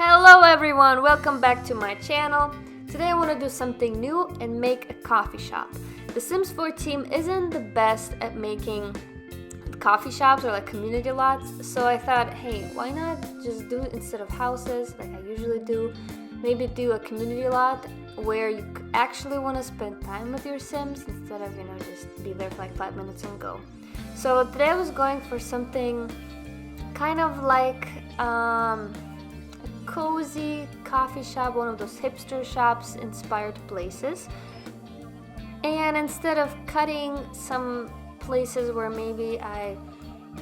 Hello everyone, welcome back to my channel. Today I want to do something new and make a coffee shop. The Sims 4 team isn't the best at making coffee shops or like community lots, so I thought, hey, why not just do it instead of houses like I usually do? Maybe do a community lot where you actually want to spend time with your Sims instead of, just be there for like 5 minutes and go. So today I was going for something kind of like a cozy coffee shop, one of those hipster shops inspired places. And instead of cutting some places where maybe I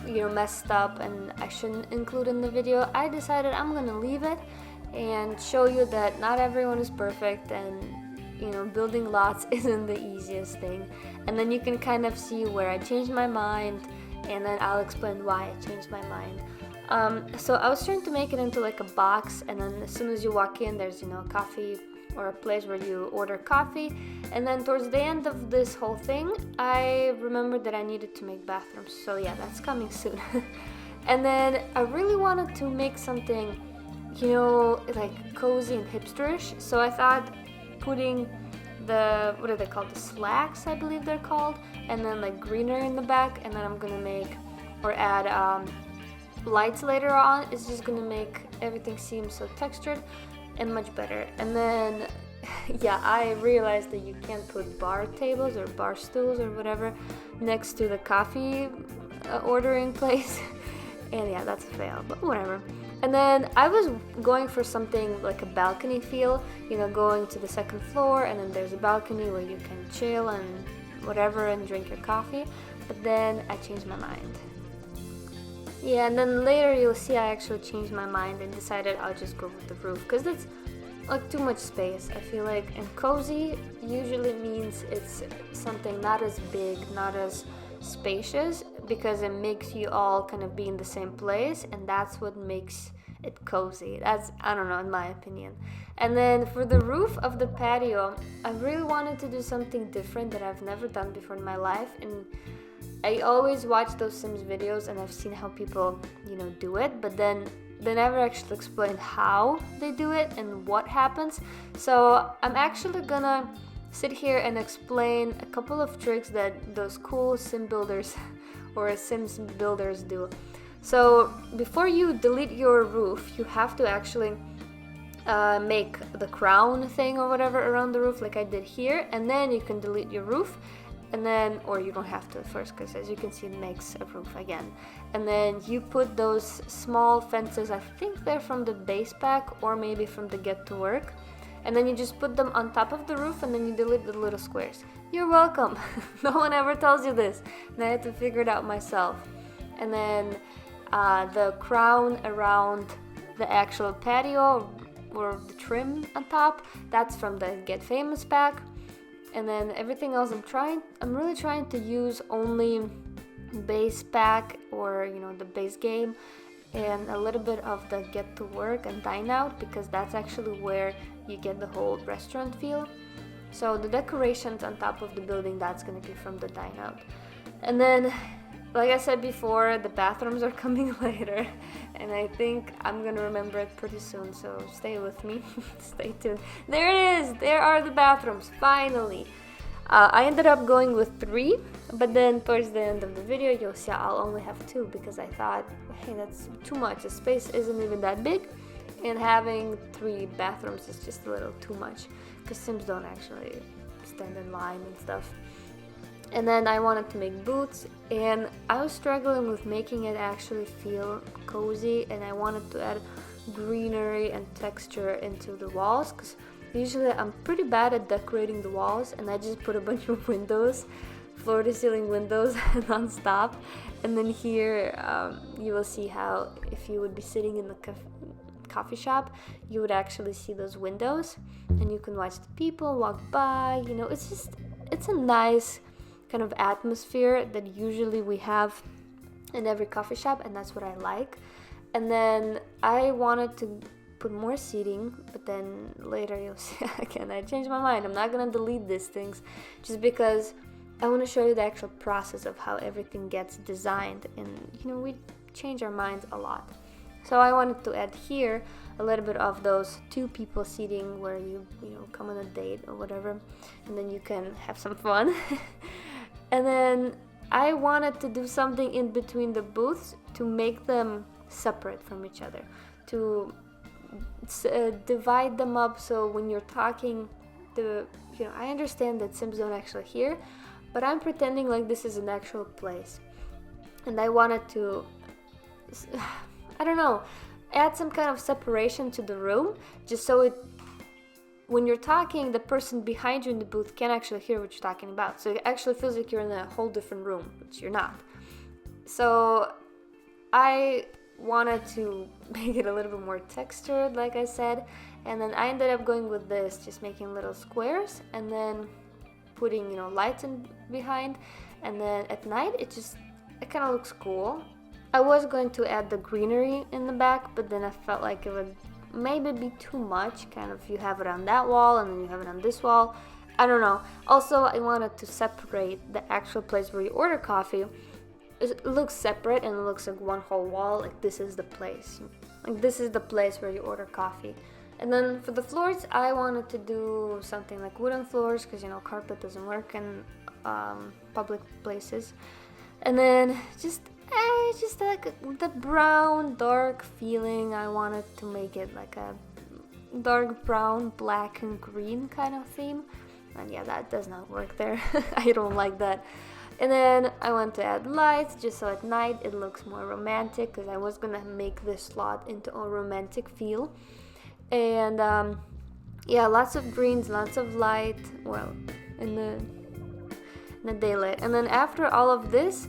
messed up and I shouldn't include in the video, I decided I'm gonna leave it and show you that not everyone is perfect, and building lots isn't the easiest thing. And then you can kind of see where I changed my mind, and then I'll explain why I changed my mind. So I was trying to make it into like a box, and then as soon as you walk in, there's coffee or a place where you order coffee. And then towards the end of this whole thing, I remembered that I needed to make bathrooms. So yeah, that's coming soon. And then I really wanted to make something like cozy and hipsterish. So I thought putting the, what are they called, the slacks, I believe they're called, and then like greenery in the back, and then I'm gonna make or add lights later on. It's just gonna make everything seem so textured and much better. And then yeah, I realized that you can't put bar tables or bar stools or whatever next to the coffee ordering place. And yeah, that's a fail, but whatever. And then I was going for something like a balcony feel, going to the second floor, and then there's a balcony where you can chill and whatever and drink your coffee. But then I changed my mind. Yeah, and then later you'll see I actually changed my mind and decided I'll just go with the roof, because that's like too much space, I feel like. And cozy usually means it's something not as big, not as spacious, because it makes you all kind of be in the same place, and that's what makes it cozy. That's, I don't know, in my opinion. And then for the roof of the patio, I really wanted to do something different that I've never done before in my life. And I always watch those Sims videos and I've seen how people, do it, but then they never actually explain how they do it and what happens. So I'm actually gonna sit here and explain a couple of tricks that those cool Sim builders or Sims builders do. So before you delete your roof, you have to actually make the crown thing or whatever around the roof like I did here, and then you can delete your roof. And then, or you don't have to at first, because as you can see, it makes a roof again. And then you put those small fences, I think they're from the base pack or maybe from the Get to Work. And then you just put them on top of the roof, and then you delete the little squares. You're welcome. No one ever tells you this, and I had to figure it out myself. And then the crown around the actual patio or the trim on top, that's from the Get Famous pack. And then everything else I'm really trying to use only base pack or the base game, and a little bit of the Get to Work and Dine Out, because that's actually where you get the whole restaurant feel. So the decorations on top of the building, that's gonna be from the Dine Out. And then, like I said before, the bathrooms are coming later, and I think I'm gonna remember it pretty soon, so stay with me. Stay tuned. There it is! There are the bathrooms, finally! I ended up going with 3, but then towards the end of the video you'll see I'll only have 2, because I thought, hey, that's too much. The space isn't even that big, and having 3 bathrooms is just a little too much, because Sims don't actually stand in line and stuff. And then I wanted to make boots, and I was struggling with making it actually feel cozy, and I wanted to add greenery and texture into the walls, because usually I'm pretty bad at decorating the walls, and I just put a bunch of windows, floor to ceiling windows non-stop. And then here you will see how if you would be sitting in the coffee shop, you would actually see those windows, and you can watch the people walk by. It's a nice kind of atmosphere that usually we have in every coffee shop, and that's what I like. And then I wanted to put more seating, but then later you'll see again I changed my mind. I'm not gonna delete these things just because I want to show you the actual process of how everything gets designed, and we change our minds a lot. So I wanted to add here a little bit of those 2 people seating where you come on a date or whatever, and then you can have some fun. And then I wanted to do something in between the booths to make them separate from each other, to divide them up, so when you're talking, I understand that Sims don't actually hear, but I'm pretending like this is an actual place. And I wanted to, I don't know, add some kind of separation to the room, just so when you're talking, the person behind you in the booth can actually hear what you're talking about. So it actually feels like you're in a whole different room, which you're not. So I wanted to make it a little bit more textured, like I said, and then I ended up going with this, just making little squares and then putting lights in behind, and then at night it kind of looks cool. I was going to add the greenery in the back, but then I felt like it would maybe be too much, kind of you have it on that wall and then you have it on this wall. I don't know. Also, I wanted to separate the actual place where you order coffee. It looks separate and it looks like one whole wall, like this is the place. Like this is the place where you order coffee. And then for the floors, I wanted to do something like wooden floors, because carpet doesn't work in public places. And then just like the brown dark feeling, I wanted to make it like a dark brown, black and green kind of theme. And yeah, that does not work there. I don't like that. And then I want to add lights, just so at night it looks more romantic, because I was gonna make this slot into a romantic feel. And yeah, lots of greens, lots of light, well, in the daylight. And then after all of this,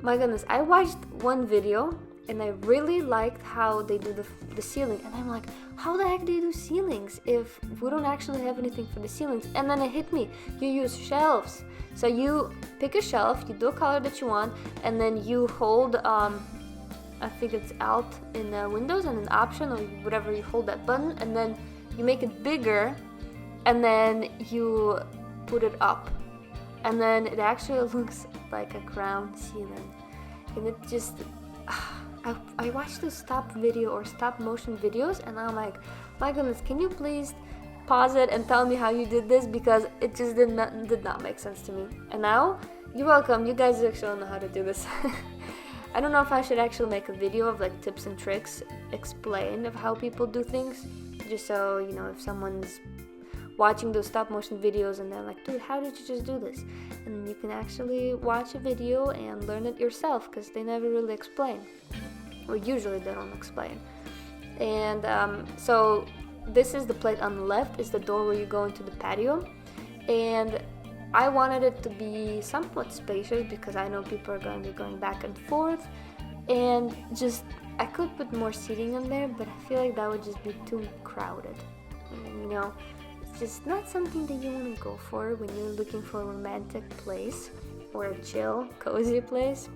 my goodness, I watched one video and I really liked how they do the ceiling. And I'm like, how the heck do you do ceilings if we don't actually have anything for the ceilings? And then it hit me, you use shelves. So you pick a shelf, you do a color that you want, and then you hold, I think it's Alt in Windows, and an Option or whatever, you hold that button, and then you make it bigger, and then you put it up. And then it actually looks like a crown ceiling. And it just, I watched the stop motion videos, and I'm like, my goodness, can you please pause it and tell me how you did this, because it just did not make sense to me. And now, you're welcome, you guys actually know how to do this. I don't know if I should actually make a video of like tips and tricks, explain of how people do things, just so, if someone's watching those stop motion videos and they're like, dude, how did you just do this? And you can actually watch a video and learn it yourself, because they never really explain, or usually they don't explain. And so this is the plate on the left, is the door where you go into the patio, and I wanted it to be somewhat spacious because I know people are going to be going back and forth, and just I could put more seating in there, but I feel like that would just be too crowded. It's just not something that you want to go for when you're looking for a romantic place or a chill, cozy place.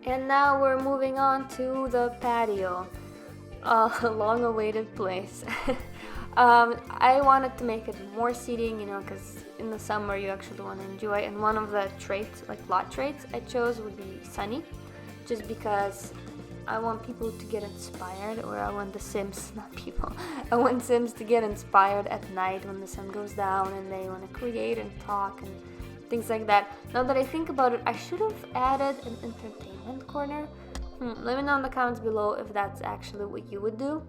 And now we're moving on to the patio, a long-awaited place. I wanted to make it more seating, because in the summer you actually want to enjoy. And one of the traits, like lot traits I chose, would be sunny, just because I want people to get inspired, or I want the Sims, not people, I want Sims to get inspired at night when the sun goes down and they want to create and talk and things like that. Now that I think about it, I should have added an entertainment corner. Let me know in the comments below if that's actually what you would do.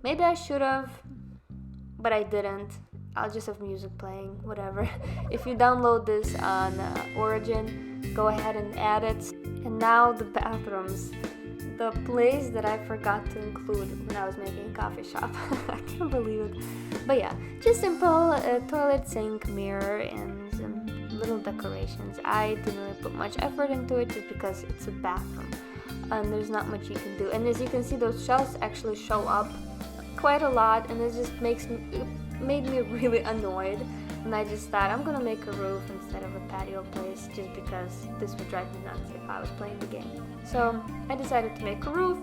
Maybe I should have, but I didn't. I'll just have music playing, whatever. If you download this on Origin, go ahead and add it. And now the bathrooms. The place that I forgot to include when I was making a coffee shop. I can't believe it. But yeah, just simple toilet, sink, mirror, and some little decorations. I didn't really put much effort into it just because it's a bathroom and there's not much you can do. And as you can see, those shelves actually show up quite a lot, and it just made me really annoyed. And I just thought, I'm gonna make a roof instead of a patio place, just because this would drive me nuts if I was playing the game. So I decided to make a roof,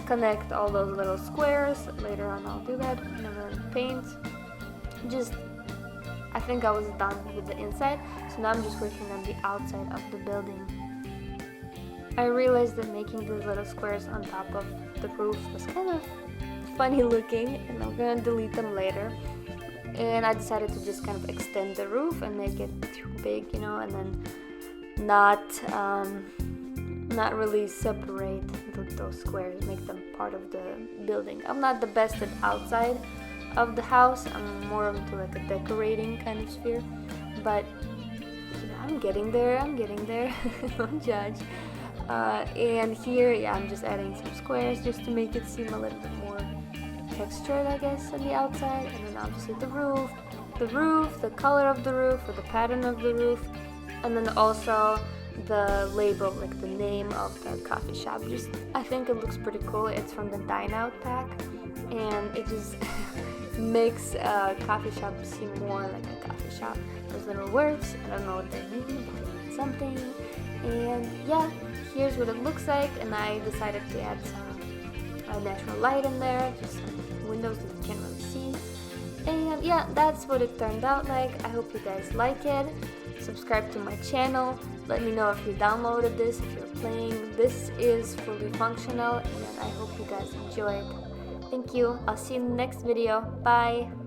connect all those little squares. Later on I'll do that, and then paint. I think I was done with the inside, so now I'm just working on the outside of the building. I realized that making these little squares on top of the roof was kind of funny looking, and I'm gonna delete them later. And I decided to just kind of extend the roof and make it too big, you know, and then not really separate those squares, make them part of the building. I'm not the best at outside of the house. I'm more into like a decorating kind of sphere, but you know, I'm getting there. Don't judge. And here, yeah, I'm just adding some squares just to make it seem a little bit more textured, I guess, on the outside. And then obviously the roof, the color of the roof, or the pattern of the roof, and then also the label, like the name of the coffee shop. Just, I think it looks pretty cool. It's from the Dine Out pack, and it just makes a coffee shop seem more like a coffee shop. Those little words, I don't know what they mean, but they mean something. And yeah, here's what it looks like, and I decided to add some natural light in there, just some windows that you can't really see. And yeah, that's what it turned out like. I hope you guys like it. Subscribe to my channel. Let me know if you downloaded this, if you're playing. This is fully functional, and I hope you guys enjoy it. Thank you. I'll see you in the next video. Bye.